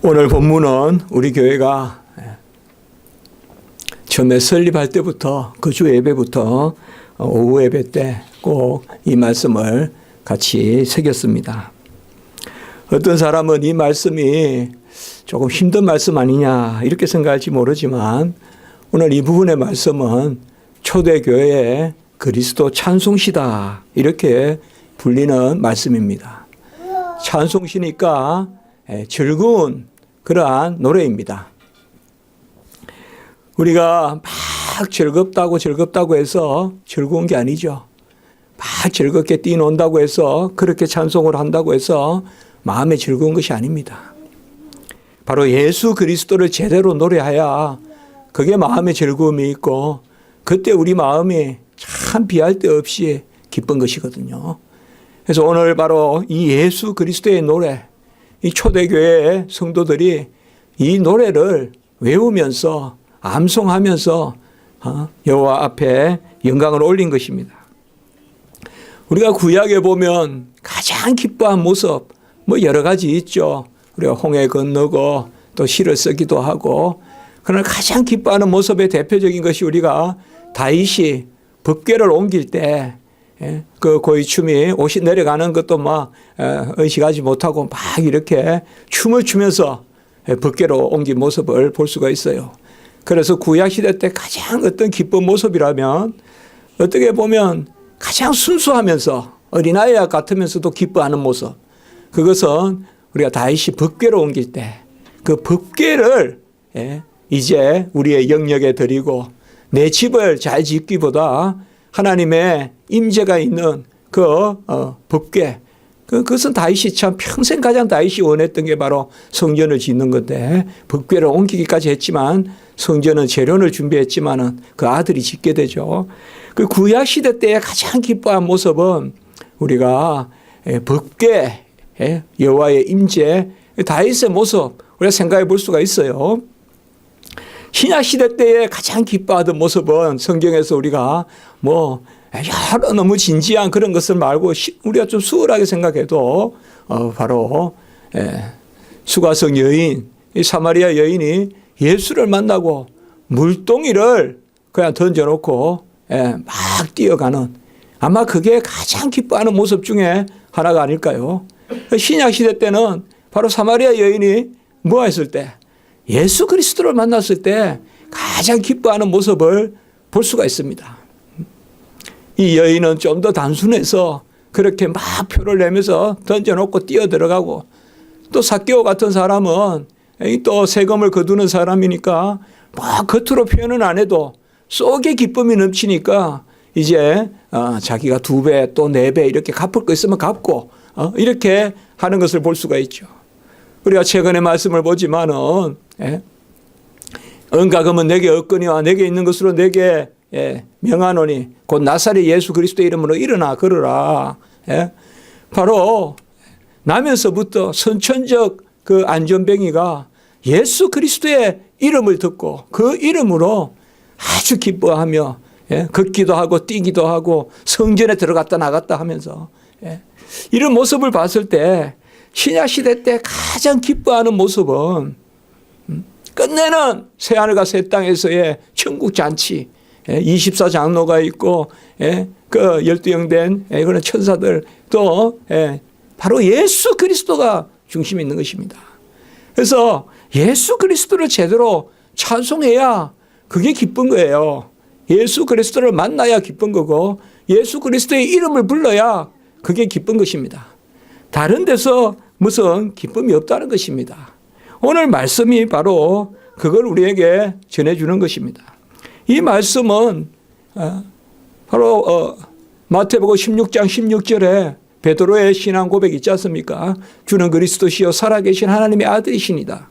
오늘 본문은 우리 교회가 처음에 설립할 때부터 그 주 예배부터 오후 예배 때 꼭 이 말씀을 같이 새겼습니다. 어떤 사람은 이 말씀이 조금 힘든 말씀 아니냐 이렇게 생각할지 모르지만 오늘 이 부분의 말씀은 초대교회의 그리스도 찬송시다 이렇게 불리는 말씀입니다. 찬송시니까 즐거운 그러한 노래입니다. 우리가 막 즐겁다고 해서 즐거운 게 아니죠. 막 즐겁게 뛰논다고 해서 그렇게 찬송을 한다고 해서 마음에 즐거운 것이 아닙니다. 바로 예수 그리스도를 제대로 노래해야 그게 마음에 즐거움이 있고 그때 우리 마음이 참 비할 데 없이 기쁜 것이거든요. 그래서 오늘 바로 이 예수 그리스도의 노래, 이 초대교회의 성도들이 이 노래를 외우면서 암송하면서 여호와 앞에 영광을 올린 것입니다. 우리가 구약에 보면 가장 기뻐한 모습 여러 가지 있죠. 우리가 홍해 건너고 또 실을 쓰기도 하고 그러나 가장 기뻐하는 모습의 대표적인 것이 우리가 다윗이 법궤를 옮길 때 그 고이춤이 옷이 내려가는 것도 막 의식하지 못하고 막 이렇게 춤을 추면서 법궤로 옮긴 모습을 볼 수가 있어요. 그래서 구약시대 때 가장 어떤 기쁜 모습이라면 어떻게 보면 가장 순수하면서 어린아이와 같으면서도 기뻐하는 모습. 그것은 우리가 다윗이 법궤로 옮길 때 그 법궤를 이제 우리의 영역에 드리고 내 집을 잘 짓기보다 하나님의 임재가 있는 그 법궤 그것은 다윗이 참 평생 가장 다윗이 원했던 게 바로 성전을 짓는 건데 법궤를 옮기기까지 했지만 성전은 재련을 준비했지만은 그 아들이 짓게 되죠. 그 구약 시대 때의 가장 기뻐한 모습은 우리가 법궤 여호와의 임재 다윗의 모습 우리가 생각해 볼 수가 있어요. 신약 시대 때의 가장 기뻐하던 모습은 성경에서 우리가 여러 너무 진지한 그런 것을 말고 우리가 좀 수월하게 생각해도 바로 수가성 여인, 이 사마리아 여인이 예수를 만나고 물동이를 그냥 던져놓고 막 뛰어가는 아마 그게 가장 기뻐하는 모습 중에 하나가 아닐까요? 신약 시대 때는 바로 사마리아 여인이 뭐 했을 때 예수 그리스도를 만났을 때 가장 기뻐하는 모습을 볼 수가 있습니다. 이 여인은 좀 더 단순해서 그렇게 막 표를 내면서 던져놓고 뛰어들어가고 또 삭개오 같은 사람은 또 세금을 거두는 사람이니까 막 겉으로 표현은 안 해도 속에 기쁨이 넘치니까 이제 자기가 2배 또 4배 이렇게 갚을 거 있으면 갚고 이렇게 하는 것을 볼 수가 있죠. 우리가 최근에 말씀을 보지만은 은가금은 내게 없거니와 내게 있는 것으로 내게 명하노니 곧 나사렛 예수 그리스도의 이름으로 일어나 걸으라. 바로 나면서부터 선천적 그 안전뱅이가 예수 그리스도의 이름을 듣고 그 이름으로 아주 기뻐하며 걷기도 하고 뛰기도 하고 성전에 들어갔다 나갔다 하면서 이런 모습을 봤을 때 신약시대 때 가장 기뻐하는 모습은 끝내는 새하늘과 새 땅에서의 천국잔치 24장로가 있고 그 12영된 그런 천사들 또 바로 예수 그리스도가 중심에 있는 것입니다. 그래서 예수 그리스도를 제대로 찬송해야 그게 기쁜 거예요. 예수 그리스도를 만나야 기쁜 거고 예수 그리스도의 이름을 불러야 그게 기쁜 것입니다. 다른 데서 무슨 기쁨이 없다는 것입니다. 오늘 말씀이 바로 그걸 우리에게 전해주는 것입니다. 이 말씀은 바로 마태복음 16장 16절에 베드로의 신앙 고백 있지 않습니까? 주는 그리스도시요 살아계신 하나님의 아들이시니다.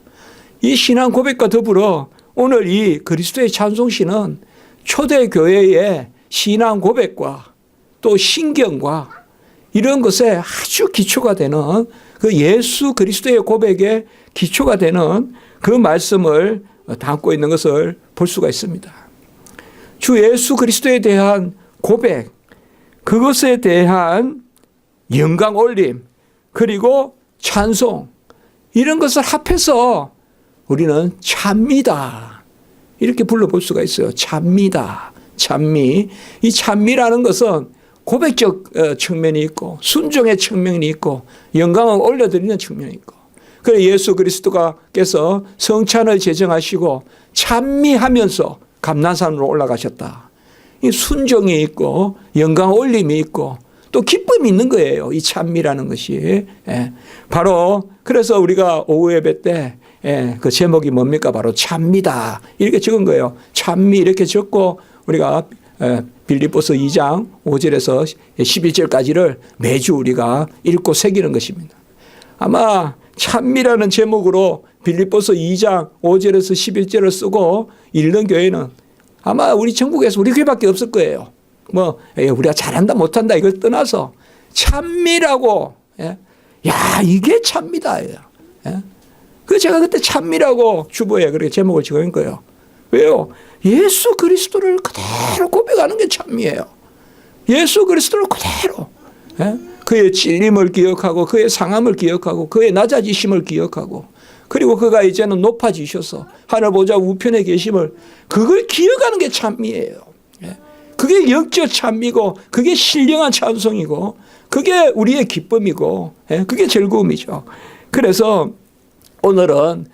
이 신앙 고백과 더불어 오늘 이 그리스도의 찬송시는 초대교회의 신앙 고백과 또 신경과 이런 것에 아주 기초가 되는 그 예수 그리스도의 고백에 기초가 되는 그 말씀을 담고 있는 것을 볼 수가 있습니다. 주 예수 그리스도에 대한 고백, 그것에 대한 영광 올림, 그리고 찬송, 이런 것을 합해서 우리는 찬미다 이렇게 불러볼 수가 있어요. 찬미다. 찬미. 이 찬미라는 것은 고백적 측면이 있고 순종의 측면이 있고 영광을 올려드리는 측면이 있고, 그래서 예수 그리스도께서 성찬을 제정하시고 찬미하면서 감난산으로 올라가셨다. 이 순종이 있고 영광 올림이 있고 또 기쁨이 있는 거예요. 이 찬미라는 것이. 바로 그래서 우리가 오후 예배 때 그 제목이 뭡니까? 바로 찬미다 이렇게 적은 거예요. 찬미 이렇게 적고 우리가 빌립보서 2장 5절에서 11절까지를 매주 우리가 읽고 새기는 것입니다. 아마 찬미라는 제목으로 빌립보서 2장 5절에서 11절을 쓰고 읽는 교회는 아마 우리 전국에서 우리 교회밖에 없을 거예요. 우리가 잘한다 못한다 이걸 떠나서 찬미라고, 야 이게 찬미다. 그래서 제가 그때 찬미라고 주보에 그렇게 제목을 적은 거예요. 왜요? 예수 그리스도를 그대로 고백하는 게 찬미예요. 예수 그리스도를 그대로. 그의 찔림을 기억하고 그의 상함을 기억하고 그의 낮아지심을 기억하고 그리고 그가 이제는 높아지셔서 하늘 보좌 우편에 계심을 그걸 기억하는 게 찬미예요. 그게 영적 찬미고 그게 신령한 찬송이고 그게 우리의 기쁨이고 그게 즐거움이죠. 그래서 오늘은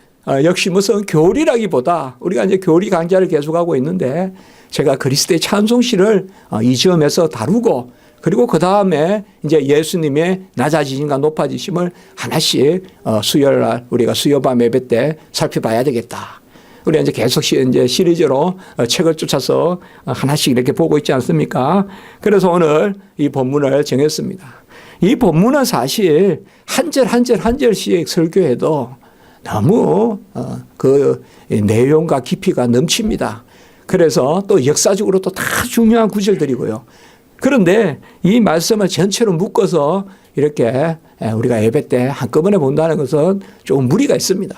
역시 무슨 교리라기보다 우리가 이제 교리 강좌를 계속하고 있는데 제가 그리스도의 찬송시를 이 점에서 다루고 그리고 그 다음에 이제 예수님의 낮아지심과 높아지심을 하나씩 수요일 날 우리가 수요밤 예배 때 살펴봐야 되겠다. 우리가 이제 계속 이제 시리즈로 책을 쫓아서 하나씩 이렇게 보고 있지 않습니까? 그래서 오늘 이 본문을 정했습니다. 이 본문은 사실 한 절 한 절 한 절씩 설교해도 너무 그 내용과 깊이가 넘칩니다. 그래서 또 역사적으로 또 다 중요한 구절들이고요. 그런데 이 말씀을 전체로 묶어서 이렇게 우리가 예배 때 한꺼번에 본다는 것은 조금 무리가 있습니다.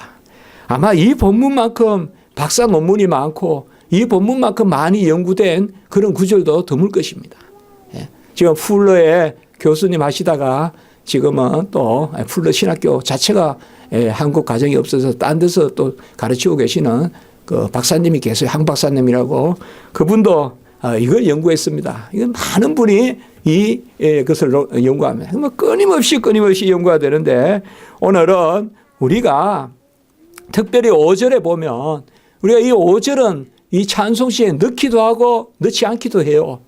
아마 이 본문만큼 박사 논문이 많고 이 본문만큼 많이 연구된 그런 구절도 드물 것입니다. 지금 풀러의 교수님 하시다가 지금은 또 풀러 신학교 자체가 한국 가정이 없어서 딴 데서 또 가르치고 계시는 그 박사님이 계세요. 한 박사님이라고. 그분도 이걸 연구했습니다. 이건 많은 분이 그것을 연구합니다. 끊임없이 연구가 되는데 오늘은 우리가 특별히 5절에 보면 우리가 이 5절은 이 찬송시에 넣기도 하고 넣지 않기도 해요.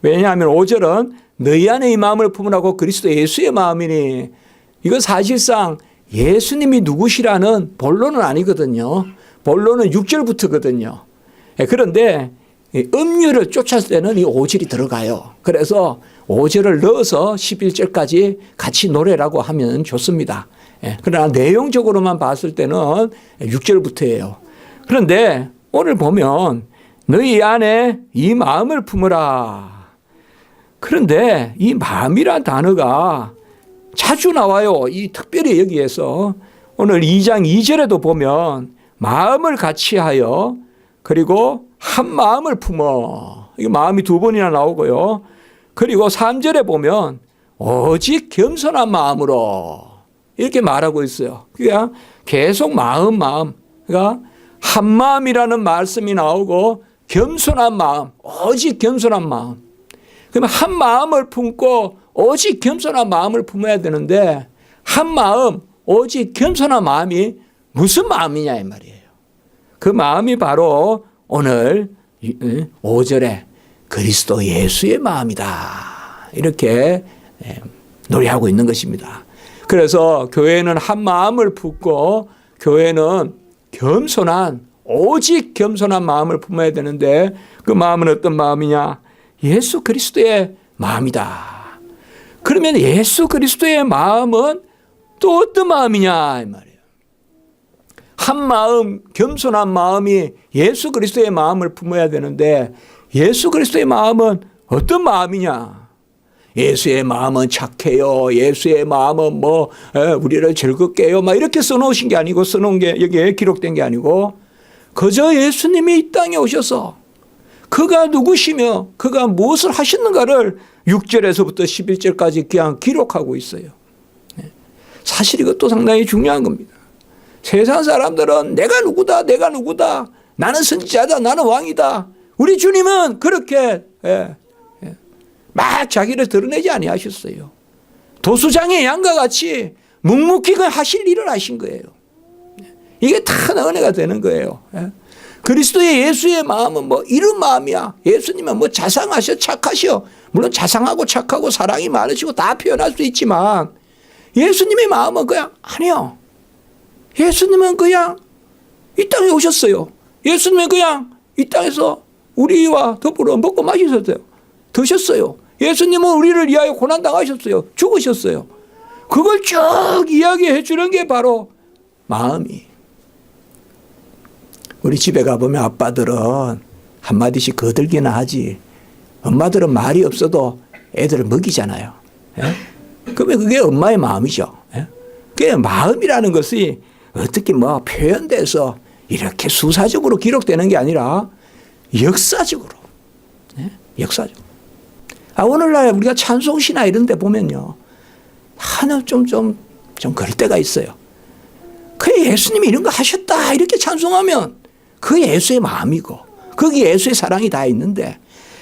왜냐하면 5절은 너희 안에 이 마음을 품으라고 그리스도 예수의 마음이니 이건 사실상 예수님이 누구시라는 본론은 아니거든요. 본론은 6절부터거든요. 그런데 음률을 쫓았을 때는 이 5절이 들어가요. 그래서 5절을 넣어서 11절까지 같이 노래라고 하면 좋습니다. 그러나 내용적으로만 봤을 때는 6절부터예요. 그런데 오늘 보면 너희 안에 이 마음을 품으라. 그런데 이 마음이란 단어가 자주 나와요. 이 특별히 여기에서 오늘 2장 2절에도 보면 마음을 같이 하여 그리고 한 마음을 품어. 이게 마음이 두 번이나 나오고요. 그리고 3절에 보면 오직 겸손한 마음으로 이렇게 말하고 있어요. 그러니까 계속 마음. 그러니까 한 마음이라는 말씀이 나오고 겸손한 마음, 오직 겸손한 마음. 그러면 한 마음을 품고 오직 겸손한 마음을 품어야 되는데 한 마음, 오직 겸손한 마음이 무슨 마음이냐 이 말이에요. 그 마음이 바로 오늘 5절에 그리스도 예수의 마음이다. 이렇게 노래하고 있는 것입니다. 그래서 교회는 한 마음을 품고 교회는 겸손한 오직 겸손한 마음을 품어야 되는데 그 마음은 어떤 마음이냐? 예수 그리스도의 마음이다. 그러면 예수 그리스도의 마음은 또 어떤 마음이냐 이 말이에요. 한 마음, 겸손한 마음이 예수 그리스도의 마음을 품어야 되는데 예수 그리스도의 마음은 어떤 마음이냐? 예수의 마음은 착해요. 예수의 마음은 우리를 즐겁게 해요. 이렇게 써놓으신 게 아니고 써놓은 게 여기에 기록된 게 아니고 그저 예수님이 이 땅에 오셔서 그가 누구시며 그가 무엇을 하셨는가를 6절에서부터 11절까지 그냥 기록하고 있어요. 사실 이것도 상당히 중요한 겁니다. 세상 사람들은 내가 누구다, 내가 누구다, 나는 선지자다, 나는 왕이다. 우리 주님은 그렇게 막 자기를 드러내지 아니하셨어요. 도수장의 양과 같이 묵묵히 하실 일을 하신 거예요. 이게 다 은혜가 되는 거예요. 그리스도의 예수의 마음은 뭐 이런 마음이야. 예수님은 뭐 자상하셔, 착하셔. 물론 자상하고 착하고 사랑이 많으시고 다 표현할 수 있지만 예수님의 마음은 그냥 아니요. 예수님은 그냥 이 땅에 오셨어요. 예수님은 그냥 이 땅에서 우리와 더불어 먹고 마셨어요. 드셨어요. 예수님은 우리를 위하여 고난당하셨어요. 죽으셨어요. 그걸 쭉 이야기해 주는 게 바로 마음이. 우리 집에 가보면 아빠들은 한마디씩 거들기나 하지. 엄마들은 말이 없어도 애들을 먹이잖아요. 그러면 그게 엄마의 마음이죠. 그게 마음이라는 것이 어떻게 뭐 표현돼서 이렇게 수사적으로 기록되는 게 아니라 역사적으로. 역사적으로. 오늘날 우리가 찬송시나 이런 데 보면요. 하나 좀 그럴 때가 있어요. 그게 예수님이 이런 거 하셨다. 이렇게 찬송하면 그게 예수의 마음이고 거기 예수의 사랑이 다 있는데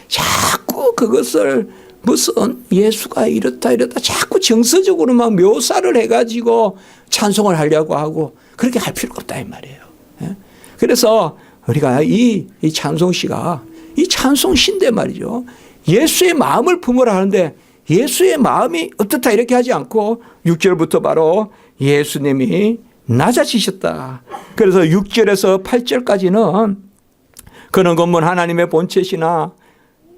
자꾸 그것을 무슨 예수가 이렇다 자꾸 정서적으로만 묘사를 해가지고 찬송을 하려고 하고 그렇게 할 필요가 없다 이 말이에요. 그래서 우리가 이 찬송시가 이 찬송시인데 말이죠. 예수의 마음을 품으라 하는데 예수의 마음이 어떻다 이렇게 하지 않고 6절부터 바로 예수님이 낮아지셨다. 그래서 6절에서 8절까지는 그는 건문 하나님의 본체시나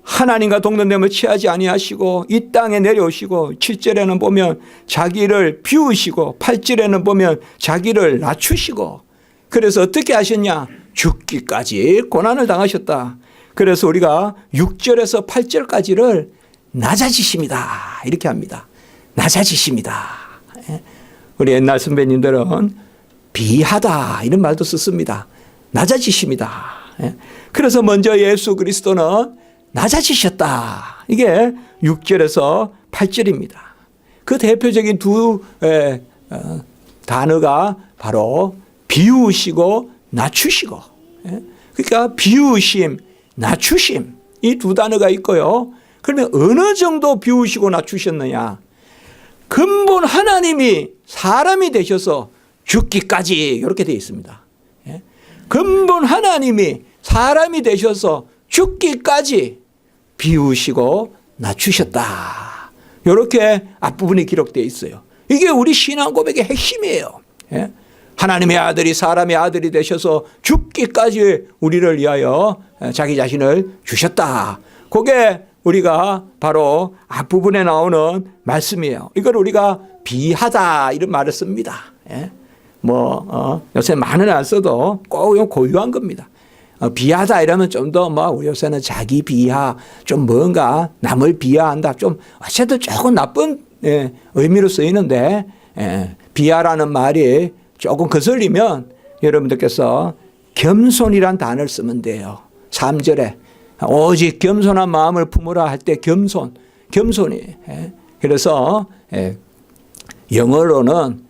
하나님과 동등됨을 취하지 아니하시고 이 땅에 내려오시고 7절에는 보면 자기를 비우시고 8절에는 보면 자기를 낮추시고 그래서 어떻게 하셨냐? 죽기까지 고난을 당하셨다. 그래서 우리가 6절에서 8절까지를 낮아지십니다. 이렇게 합니다. 낮아지십니다. 우리 옛날 선배님들은 비하다 이런 말도 썼습니다. 낮아지십니다. 그래서 먼저 예수 그리스도는 낮아지셨다. 이게 6절에서 8절입니다. 그 대표적인 두 단어가 바로 비우시고 낮추시고. 그러니까 비우심, 낮추심 이 두 단어가 있고요. 그러면 어느 정도 비우시고 낮추셨느냐. 근본 하나님이 사람이 되셔서 죽기까지 이렇게 되어 있습니다. 근본 하나님이 사람이 되셔서 죽기까지 비우시고 낮추셨다. 이렇게 앞부분이 기록되어 있어요. 이게 우리 신앙 고백의 핵심이에요. 하나님의 아들이 사람의 아들이 되셔서 죽기까지 우리를 위하여 자기 자신을 주셨다. 그게 우리가 바로 앞부분에 나오는 말씀이에요. 이걸 우리가 비하다 이런 말을 씁니다. 요새 많은 안 써도 꼭 고유한 겁니다. 비하다 이러면 좀 더 우리 요새는 자기 비하, 좀 뭔가 남을 비하한다. 좀 어쨌든 조금 나쁜 의미로 쓰이는데 비하라는 말이 조금 거슬리면 여러분들께서 겸손이란 단어를 쓰면 돼요. 3절에 오직 겸손한 마음을 품으라 할 때 겸손이. 그래서 영어로는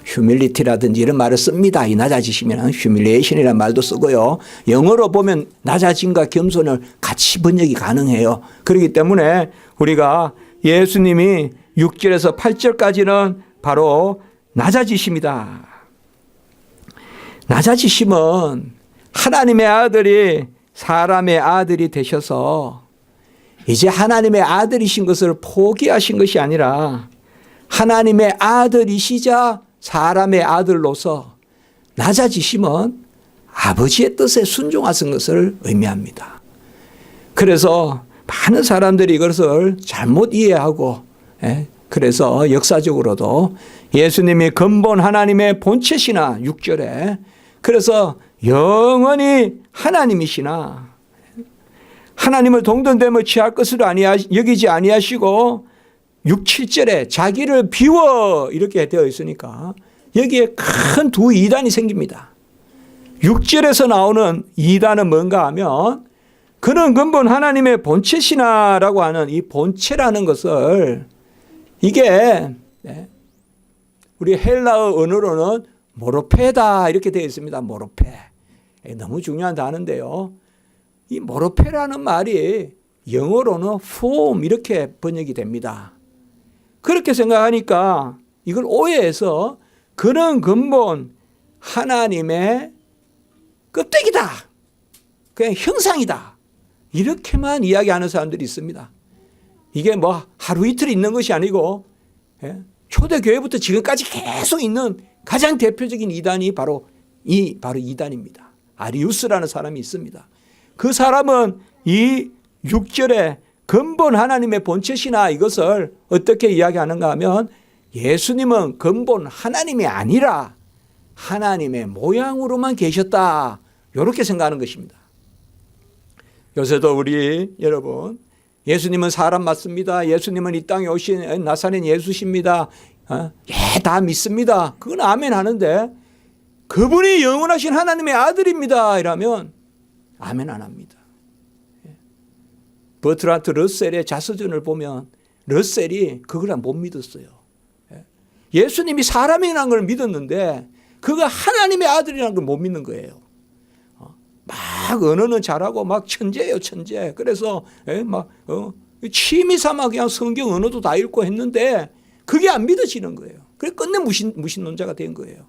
humility라든지 이런 말을 씁니다. 이 낮아지시면 humiliation이라는 말도 쓰고요. 영어로 보면 낮아짐과 겸손을 같이 번역이 가능해요. 그렇기 때문에 우리가 예수님이 6절에서 8절까지는 바로 낮아지십니다. 낮아지심은 하나님의 아들이 사람의 아들이 되셔서 이제 하나님의 아들이신 것을 포기하신 것이 아니라 하나님의 아들이시자 사람의 아들로서 낮아지심은 아버지의 뜻에 순종하신 것을 의미합니다. 그래서 많은 사람들이 이것을 잘못 이해하고 그래서 역사적으로도 예수님이 근본 하나님의 본체시나 6절에 그래서 영원히 하나님이시나 하나님을 동등됨을 취할 것으로 여기지 아니하시고 6, 7절에 자기를 비워 이렇게 되어 있으니까 여기에 큰 두 이단이 생깁니다. 6절에서 나오는 이단은 뭔가 하면 그는 근본 하나님의 본체시나라고 하는 이 본체라는 것을 이게 우리 헬라어 언어로는 모로페다 이렇게 되어 있습니다. 모로페. 너무 중요한 단어인데요. 이 모로페라는 말이 영어로는 form 이렇게 번역이 됩니다. 그렇게 생각하니까 이걸 오해해서 그는 근본 하나님의 껍데기다. 그냥 형상이다. 이렇게만 이야기하는 사람들이 있습니다. 이게 뭐 하루 이틀 있는 것이 아니고 초대교회부터 지금까지 계속 있는 가장 대표적인 이단이 바로 이단입니다. 아리우스라는 사람이 있습니다. 그 사람은 이 6절에 근본 하나님의 본체시나 이것을 어떻게 이야기하는가 하면 예수님은 근본 하나님이 아니라 하나님의 모양으로만 계셨다. 이렇게 생각하는 것입니다. 요새도 우리 여러분 예수님은 사람 맞습니다. 예수님은 이 땅에 오신 나사렛 예수십니다. 다 믿습니다. 그건 아멘 하는데 그분이 영원하신 하나님의 아들입니다. 이러면 아멘 안 합니다. 버트란트 러셀의 자서전을 보면 러셀이 그걸 못 믿었어요. 예수님이 사람이라는 걸 믿었는데 그가 하나님의 아들이라는 걸 못 믿는 거예요. 막 언어는 잘하고 막 천재예요, 천재. 그래서 막 취미 삼아 그냥 성경 언어도 다 읽고 했는데 그게 안 믿어지는 거예요. 그래서 끝내 무신론자가 된 거예요.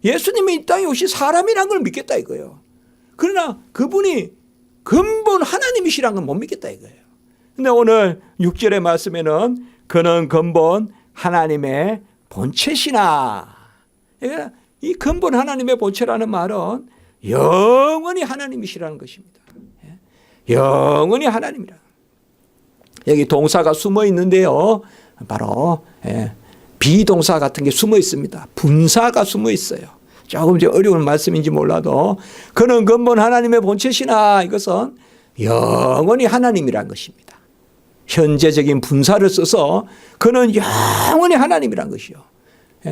예수님이 이 땅에 오신 사람이라는 걸 믿겠다 이거예요. 그러나 그분이 근본 하나님이시라는 건 못 믿겠다 이거예요. 근데 오늘 6절의 말씀에는 그는 근본 하나님의 본체시나. 이 근본 하나님의 본체라는 말은 영원히 하나님이시라는 것입니다. 영원히 하나님이라. 여기 동사가 숨어 있는데요. 바로 비동사 같은 게 숨어 있습니다. 분사가 숨어 있어요. 조금 이제 어려운 말씀인지 몰라도 그는 근본 하나님의 본체시나 이것은 영원히 하나님이라는 것입니다. 현재적인 분사를 써서 그는 영원히 하나님이라는 것이요.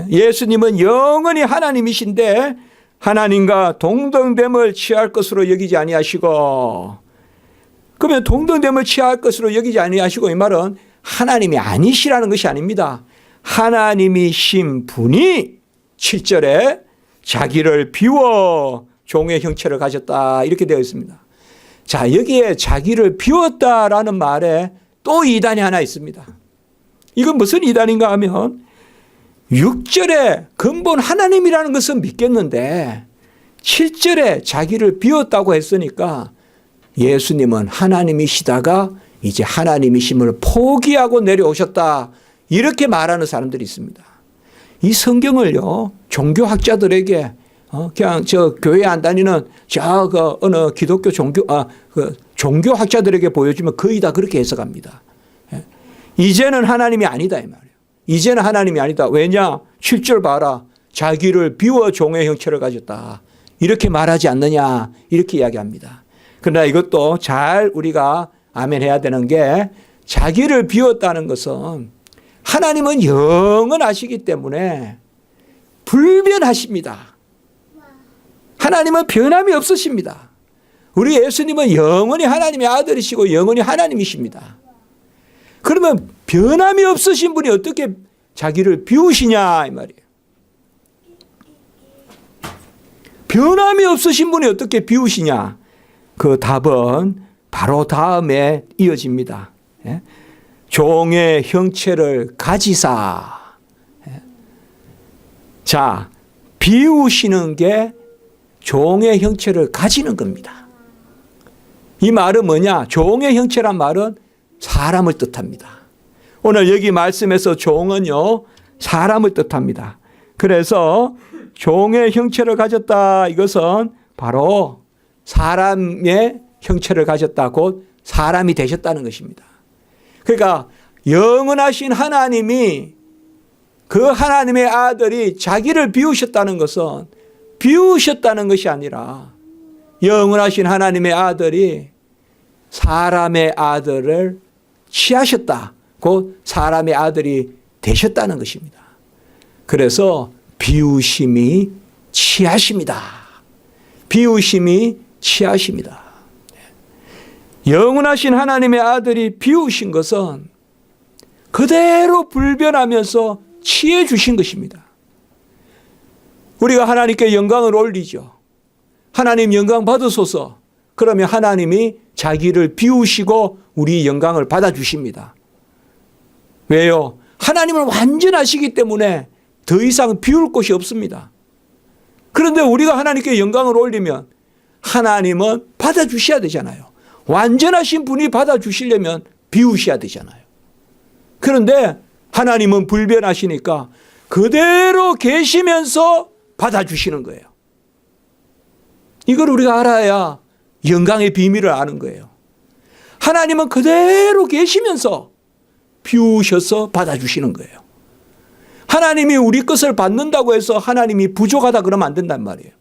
예수님은 영원히 하나님이신데 하나님과 동등됨을 취할 것으로 여기지 아니하시고, 그러면 동등됨을 취할 것으로 여기지 아니하시고 이 말은 하나님이 아니시라는 것이 아닙니다. 하나님이신 분이 7절에 자기를 비워 종의 형체를 가졌다 이렇게 되어 있습니다. 자, 여기에 자기를 비웠다라는 말에 또 이단이 하나 있습니다. 이건 무슨 이단인가 하면 6절에 근본 하나님이라는 것은 믿겠는데 7절에 자기를 비웠다고 했으니까 예수님은 하나님이시다가 이제 하나님이심을 포기하고 내려오셨다 이렇게 말하는 사람들이 있습니다. 이 성경을요 종교학자들에게 그냥 저 교회 안 다니는 어느 기독교 종교학자들에게 보여주면 거의 다 그렇게 해석합니다. 이제는 하나님이 아니다 이 말이에요. 이제는 하나님이 아니다. 왜냐? 7절 봐라. 자기를 비워 종의 형체를 가졌다. 이렇게 말하지 않느냐 이렇게 이야기합니다. 그러나 이것도 잘 우리가 아멘 해야 되는 게 자기를 비웠다는 것은 하나님은 영원하시기 때문에 불변하십니다. 하나님은 변함이 없으십니다. 우리 예수님은 영원히 하나님의 아들이시고 영원히 하나님이십니다. 그러면 변함이 없으신 분이 어떻게 자기를 비우시냐 이 말이에요. 변함이 없으신 분이 어떻게 비우시냐. 그 답은 바로 다음에 이어집니다. 종의 형체를 가지사. 자, 비우시는 게 종의 형체를 가지는 겁니다. 이 말은 뭐냐? 종의 형체란 말은 사람을 뜻합니다. 오늘 여기 말씀에서 종은요 사람을 뜻합니다. 그래서 종의 형체를 가졌다 이것은 바로 사람의 형체를 가졌다 곧 사람이 되셨다는 것입니다. 그러니까 영원하신 하나님이 그 하나님의 아들이 자기를 비우셨다는 것은 비우셨다는 것이 아니라 영원하신 하나님의 아들이 사람의 아들을 취하셨다. 곧 사람의 아들이 되셨다는 것입니다. 그래서 비우심이 취하십니다. 비우심이 취하십니다. 영원하신 하나님의 아들이 비우신 것은 그대로 불변하면서 취해 주신 것입니다. 우리가 하나님께 영광을 올리죠. 하나님 영광 받으소서. 그러면 하나님이 자기를 비우시고 우리 영광을 받아주십니다. 왜요? 하나님은 완전하시기 때문에 더 이상 비울 곳이 없습니다. 그런데 우리가 하나님께 영광을 올리면 하나님은 받아주셔야 되잖아요. 완전하신 분이 받아주시려면 비우셔야 되잖아요. 그런데 하나님은 불변하시니까 그대로 계시면서 받아주시는 거예요. 이걸 우리가 알아야 영광의 비밀을 아는 거예요. 하나님은 그대로 계시면서 비우셔서 받아주시는 거예요. 하나님이 우리 것을 받는다고 해서 하나님이 부족하다 그러면 안 된단 말이에요.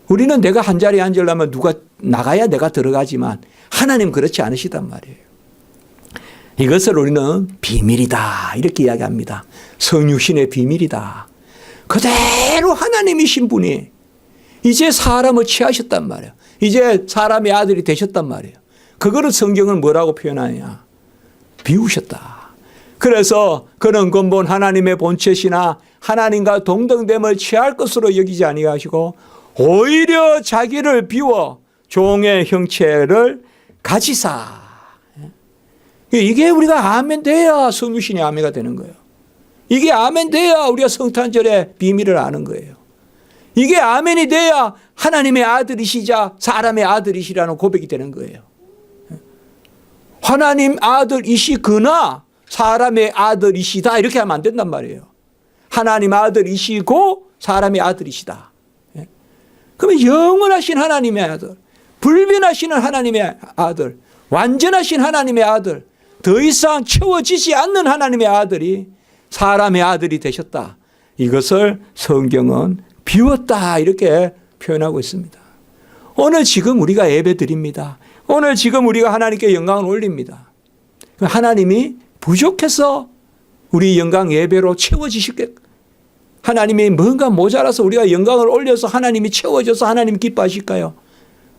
우리는 내가 한 자리에 앉으려면 누가 나가야 내가 들어가지만 하나님 그렇지 않으시단 말이에요. 이것을 우리는 비밀이다 이렇게 이야기합니다. 성육신의 비밀이다. 그대로 하나님이신 분이 이제 사람을 취하셨단 말이에요. 이제 사람의 아들이 되셨단 말이에요. 그거를 성경은 뭐라고 표현하냐? 비우셨다. 그래서 그는 근본 하나님의 본체시나 하나님과 동등됨을 취할 것으로 여기지 아니하시고 오히려 자기를 비워 종의 형체를 가지사. 이게 우리가 아멘 돼야 성육신이 아멘가 되는 거예요. 이게 아멘 돼야 우리가 성탄절의 비밀을 아는 거예요. 이게 아멘이 돼야 하나님의 아들이시자 사람의 아들이시라는 고백이 되는 거예요. 하나님 아들이시거나 사람의 아들이시다 이렇게 하면 안 된단 말이에요. 하나님 아들이시고 사람의 아들이시다. 그러면 영원하신 하나님의 아들, 불변하시는 하나님의 아들, 완전하신 하나님의 아들, 더 이상 채워지지 않는 하나님의 아들이 사람의 아들이 되셨다. 이것을 성경은 비웠다 이렇게 표현하고 있습니다. 오늘 지금 우리가 예배 드립니다. 오늘 지금 우리가 하나님께 영광을 올립니다. 하나님이 부족해서 우리 영광 예배로 채워지실게 하나님이 뭔가 모자라서 우리가 영광을 올려서 하나님이 채워져서 하나님이 기뻐하실까요?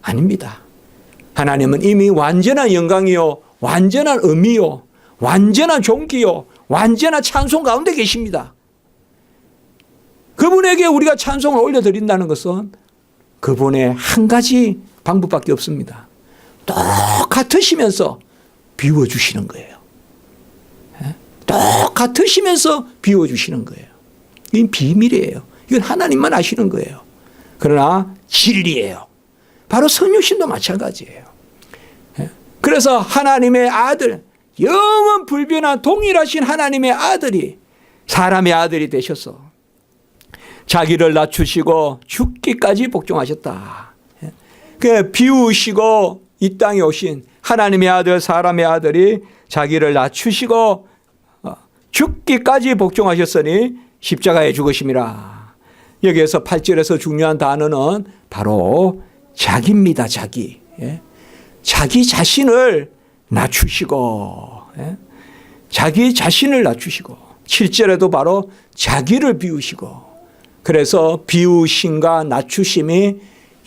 아닙니다. 하나님은 이미 완전한 영광이요 완전한 의미요 완전한 존귀요 완전한 찬송 가운데 계십니다. 그분에게 우리가 찬송을 올려드린다는 것은 그분의 한 가지 방법밖에 없습니다. 똑같으시면서 비워주시는 거예요. 똑같으시면서 비워주시는 거예요. 이건 비밀이에요. 이건 하나님만 아시는 거예요. 그러나 진리예요. 바로 성육신도 마찬가지예요. 그래서 하나님의 아들, 영원 불변한 동일하신 하나님의 아들이 사람의 아들이 되셔서 자기를 낮추시고 죽기까지 복종하셨다. 비우시고 이 땅에 오신 하나님의 아들, 사람의 아들이 자기를 낮추시고 죽기까지 복종하셨으니 십자가에 죽으심이라. 여기에서 8절에서 중요한 단어는 바로 자기입니다. 자기. 자기 자신을 낮추시고 자기 자신을 낮추시고 7절에도 바로 자기를 비우시고 그래서 비우심과 낮추심이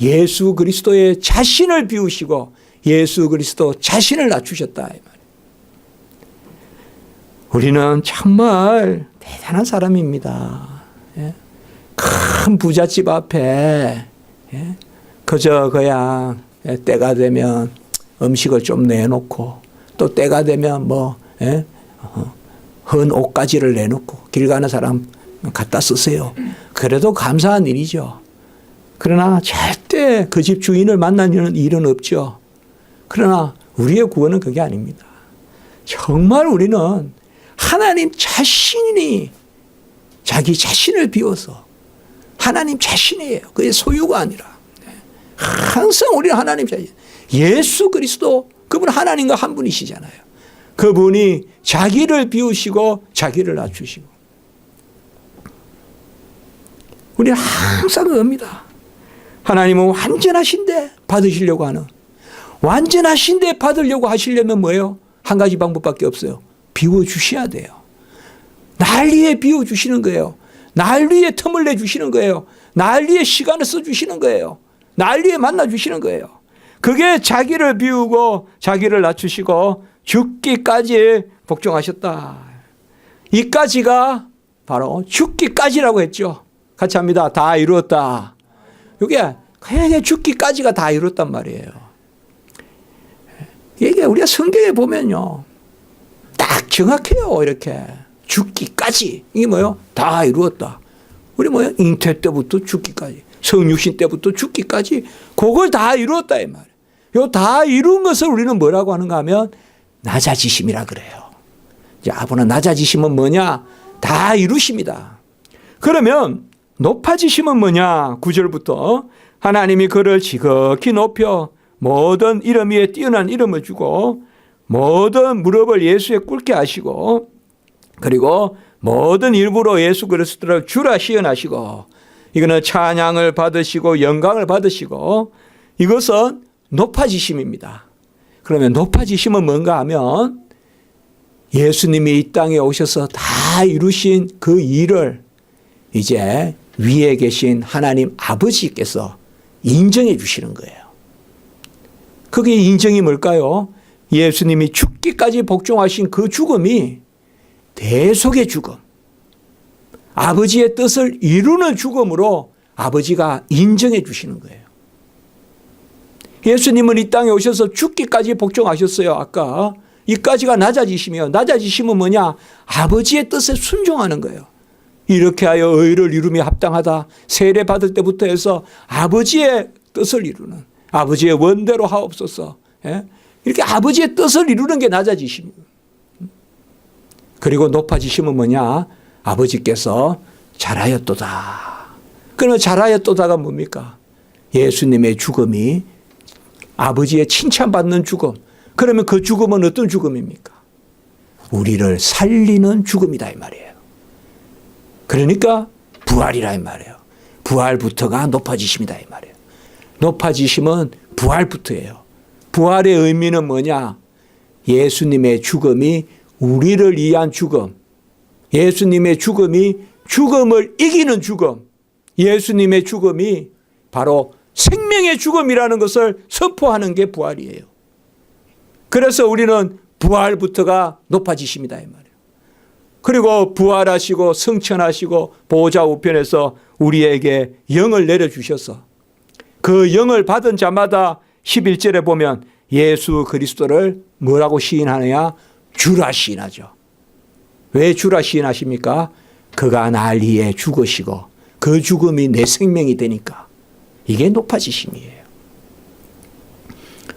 예수 그리스도의 자신을 비우시고 예수 그리스도 자신을 낮추셨다 이 말이에요. 우리는 정말 대단한 사람입니다. 큰 부잣집 앞에 그저 그냥 때가 되면 음식을 좀 내놓고 또 때가 되면 헌 옷가지를 내놓고 길 가는 사람 갖다 쓰세요. 그래도 감사한 일이죠. 그러나 절대 그 집 주인을 만나는 일은 없죠. 그러나 우리의 구원은 그게 아닙니다. 정말 우리는 하나님 자신이 자기 자신을 비워서 하나님 자신이에요. 그게 소유가 아니라 항상 우리는 하나님 자신 예수 그리스도 그분 하나님과 한 분이시잖아요. 그분이 자기를 비우시고 자기를 낮추시고 우리는 항상 그겁니다. 하나님은 완전하신데 받으시려고 하는 완전하신데 받으려고 하시려면 뭐예요? 한 가지 방법밖에 없어요. 비워주셔야 돼요. 난리에 비워주시는 거예요. 난리에 틈을 내주시는 거예요. 난리에 시간을 써주시는 거예요. 난리에 만나주시는 거예요. 그게 자기를 비우고 자기를 낮추시고 죽기까지 복종하셨다. 이까지가 바로 죽기까지라고 했죠. 같이 합니다. 다 이루었다. 이게 그냥 죽기까지가 다 이뤘단 말이에요. 이게 우리가 성경에 보면요, 딱 정확해요. 이렇게 죽기까지. 이게 뭐예요? 다 이루었다. 우리 뭐예요? 잉태 때부터 죽기까지, 성육신 때부터 죽기까지, 그걸 다 이루었다 이 말이에요. 요 다 이룬 것을 우리는 뭐라고 하는가 하면 낮아지심이라 그래요. 이제 아버는 낮아지심은 뭐냐? 다 이루십니다. 그러면 높아지심은 뭐냐? 9절부터 하나님이 그를 지극히 높여 모든 이름 위에 뛰어난 이름을 주고 모든 무릎을 예수에 꿇게 하시고 그리고 모든 일부로 예수 그리스도를 주라 시연하시고, 이거는 찬양을 받으시고 영광을 받으시고, 이것은 높아지심입니다. 그러면 높아지심은 뭔가 하면 예수님이 이 땅에 오셔서 다 이루신 그 일을 이제 위에 계신 하나님 아버지께서 인정해 주시는 거예요. 그게 인정이 뭘까요? 예수님이 죽기까지 복종하신 그 죽음이 대속의 죽음, 아버지의 뜻을 이루는 죽음으로 아버지가 인정해 주시는 거예요. 예수님은 이 땅에 오셔서 죽기까지 복종하셨어요. 아까 이까지가 낮아지시며, 낮아지심은 뭐냐? 아버지의 뜻에 순종하는 거예요. 이렇게 하여 의를 이루며 합당하다. 세례 받을 때부터 해서 아버지의 뜻을 이루는, 아버지의 원대로 하옵소서. 이렇게 아버지의 뜻을 이루는 게 낮아지심이에요. 그리고 높아지심은 뭐냐? 아버지께서 잘하였도다. 그러면 잘하였도다가 뭡니까? 예수님의 죽음이 아버지의 칭찬받는 죽음. 그러면 그 죽음은 어떤 죽음입니까? 우리를 살리는 죽음이다 이 말이에요. 그러니까 부활이라 이 말이에요. 부활부터가 높아지심이다 이 말이에요. 높아지심은 부활부터예요. 부활의 의미는 뭐냐? 예수님의 죽음이 우리를 위한 죽음, 예수님의 죽음이 죽음을 이기는 죽음, 예수님의 죽음이 바로 생명의 죽음이라는 것을 선포하는 게 부활이에요. 그래서 우리는 부활부터가 높아지심이다 이 말이에요. 그리고 부활하시고 승천하시고 보호자 우편에서 우리에게 영을 내려주셔서 그 영을 받은 자마다 11절에 보면 예수 그리스도를 뭐라고 시인하느냐? 주라 시인하죠. 왜 주라 시인하십니까? 그가 날 위해 죽으시고 그 죽음이 내 생명이 되니까. 이게 높아지심이에요.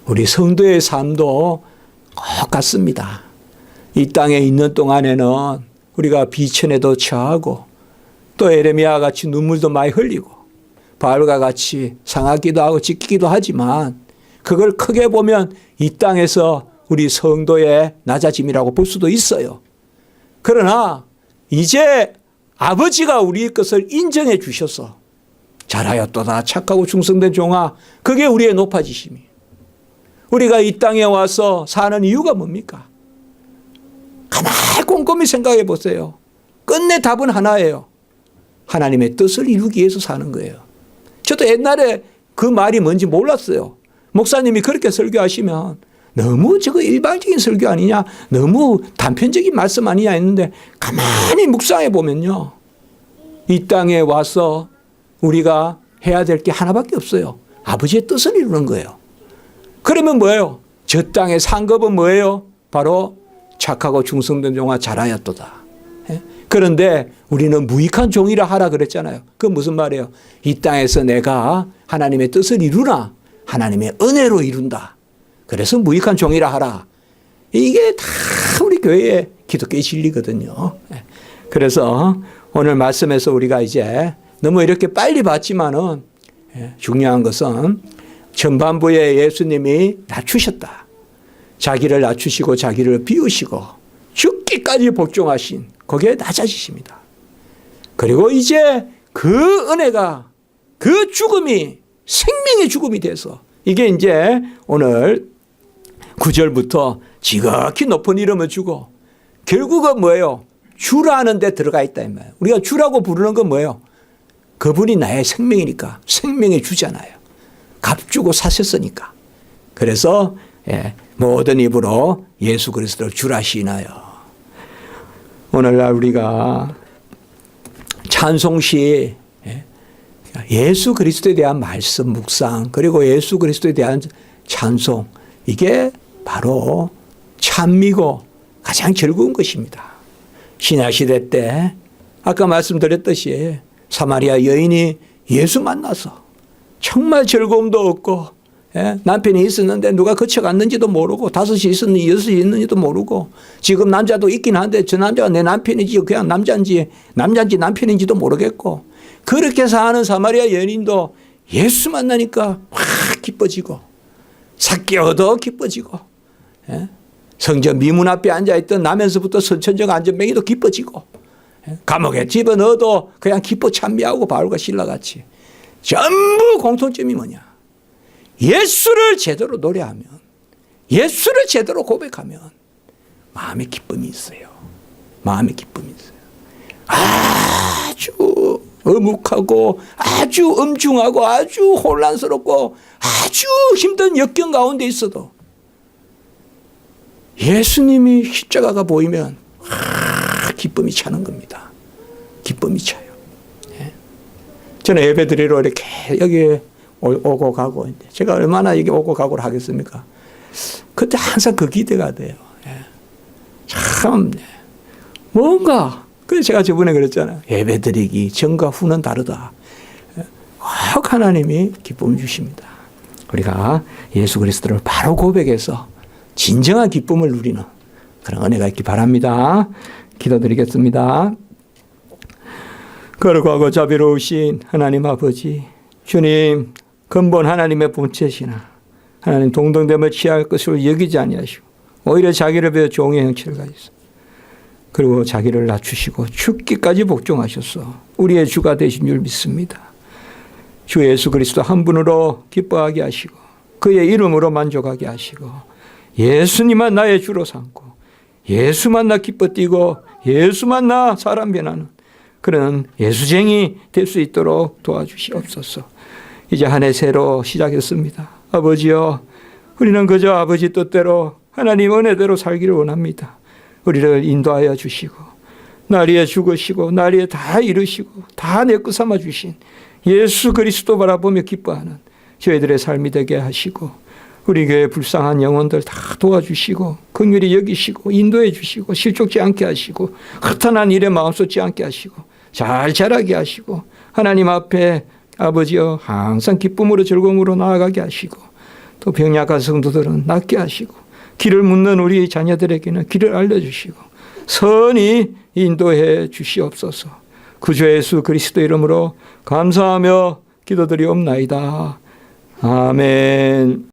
우리 성도의 삶도 똑같습니다. 이 땅에 있는 동안에는 우리가 비천에도 처하고 또 에레미야와 같이 눈물도 많이 흘리고 바울과 같이 상하기도 하고 찢기기도 하지만 그걸 크게 보면 이 땅에서 우리 성도의 낮아짐이라고 볼 수도 있어요. 그러나 이제 아버지가 우리 것을 인정해 주셔서 잘하였도다 착하고 충성된 종아, 그게 우리의 높아지심이에요. 우리가 이 땅에 와서 사는 이유가 뭡니까? 가만히 꼼꼼히 생각해 보세요. 끝내 답은 하나예요. 하나님의 뜻을 이루기 위해서 사는 거예요. 저도 옛날에 그 말이 뭔지 몰랐어요. 목사님이 그렇게 설교하시면 너무 저거 일반적인 설교 아니냐, 너무 단편적인 말씀 아니냐 했는데 가만히 묵상해 보면요, 이 땅에 와서 우리가 해야 될 게 하나밖에 없어요. 아버지의 뜻을 이루는 거예요. 그러면 뭐예요? 저 땅의 상급은 뭐예요? 바로 착하고 충성된 종아 잘하였도다. 그런데 우리는 무익한 종이라 하라 그랬잖아요. 그건 무슨 말이에요? 이 땅에서 내가 하나님의 뜻을 이루나 하나님의 은혜로 이룬다. 그래서 무익한 종이라 하라. 이게 다 우리 교회의 기독교의 진리거든요. 그래서 오늘 말씀에서 우리가 이제 너무 이렇게 빨리 봤지만은 중요한 것은 전반부에 예수님이 낮추셨다. 자기를 낮추시고 자기를 비우시고 죽기까지 복종하신 거기에 낮아지십니다. 그리고 이제 그 은혜가, 그 죽음이 생명의 죽음이 돼서 이게 이제 오늘 9절부터 지극히 높은 이름을 주고 결국은 뭐예요? 주라는 데 들어가 있다 이 말이에요. 우리가 주라고 부르는 건 뭐예요? 그분이 나의 생명이니까 생명의 주잖아요. 값 주고 사셨으니까. 그래서 모든 입으로 예수 그리스도를 주라 시인하여. 오늘날 우리가 찬송시 예수 그리스도에 대한 말씀 묵상, 그리고 예수 그리스도에 대한 찬송, 이게 바로 찬미고 가장 즐거운 것입니다. 신약시대 때 아까 말씀드렸듯이 사마리아 여인이 예수 만나서 정말 즐거움도 없고, 남편이 있었는데 누가 거쳐갔는지도 모르고, 5이 있었는지 6이 있는지도 모르고, 지금 남자도 있긴 한데 저 남자가 내 남편인지 그냥 남자인지 남편인지도 모르겠고, 그렇게 사는 사마리아 여인도 예수 만나니까 확 기뻐지고, 삭개어도 기뻐지고, 성전 미문 앞에 앉아있던 나면서부터 선천적 안전뱅이도 기뻐지고, 감옥에 집어넣어도 그냥 기뻐 찬미하고 바울과 신라같이. 전부 공통점이 뭐냐? 예수를 제대로 노래하면, 예수를 제대로 고백하면 마음의 기쁨이 있어요. 마음의 기쁨이 있어요. 아주 어묵하고 아주 엄중하고 아주 혼란스럽고 아주 힘든 역경 가운데 있어도 예수님이 십자가가 보이면 기쁨이 차는 겁니다. 기쁨이 차요. 저는 예배 드리러 이렇게 여기 오고 가고, 제가 얼마나 여기 오고 가고를 하겠습니까? 그때 항상 그 기대가 돼요. 참, 뭔가, 그래서 제가 저번에 그랬잖아요. 예배 드리기 전과 후는 다르다. 꼭 하나님이 기쁨을 주십니다. 우리가 예수 그리스도를 바로 고백해서 진정한 기쁨을 누리는 그런 은혜가 있기 바랍니다. 기도드리겠습니다. 거룩하고 자비로우신 하나님 아버지, 주님, 근본 하나님의 본체시나 하나님 동등됨을 취할 것을 여기지 아니하시고 오히려 자기를 배워 종의 형체를 가지소. 그리고 자기를 낮추시고 죽기까지 복종하셨어. 우리의 주가 되신 줄 믿습니다. 주 예수 그리스도 한 분으로 기뻐하게 하시고 그의 이름으로 만족하게 하시고 예수님만 나의 주로 삼고 예수만 나 기뻐 뛰고 예수만 나 사람 변하는 그런 예수쟁이 될 수 있도록 도와주시옵소서. 이제 한 해 새로 시작했습니다. 아버지여, 우리는 그저 아버지 뜻대로 하나님 은혜대로 살기를 원합니다. 우리를 인도하여 주시고 날 위해 죽으시고 날 위해 다 이루시고 다 내 것 삼아 주신 예수 그리스도 바라보며 기뻐하는 저희들의 삶이 되게 하시고 우리 교회 불쌍한 영혼들 다 도와주시고 긍휼히 여기시고 인도해 주시고 실족지 않게 하시고 허탄한 일에 마음 쏟지 않게 하시고 잘 자라게 하시고 하나님 앞에 아버지여 항상 기쁨으로 즐거움으로 나아가게 하시고 또 병약한 성도들은 낫게 하시고 길을 묻는 우리 자녀들에게는 길을 알려주시고 선히 인도해 주시옵소서. 구주 예수 그리스도 이름으로 감사하며 기도드리옵나이다. 아멘.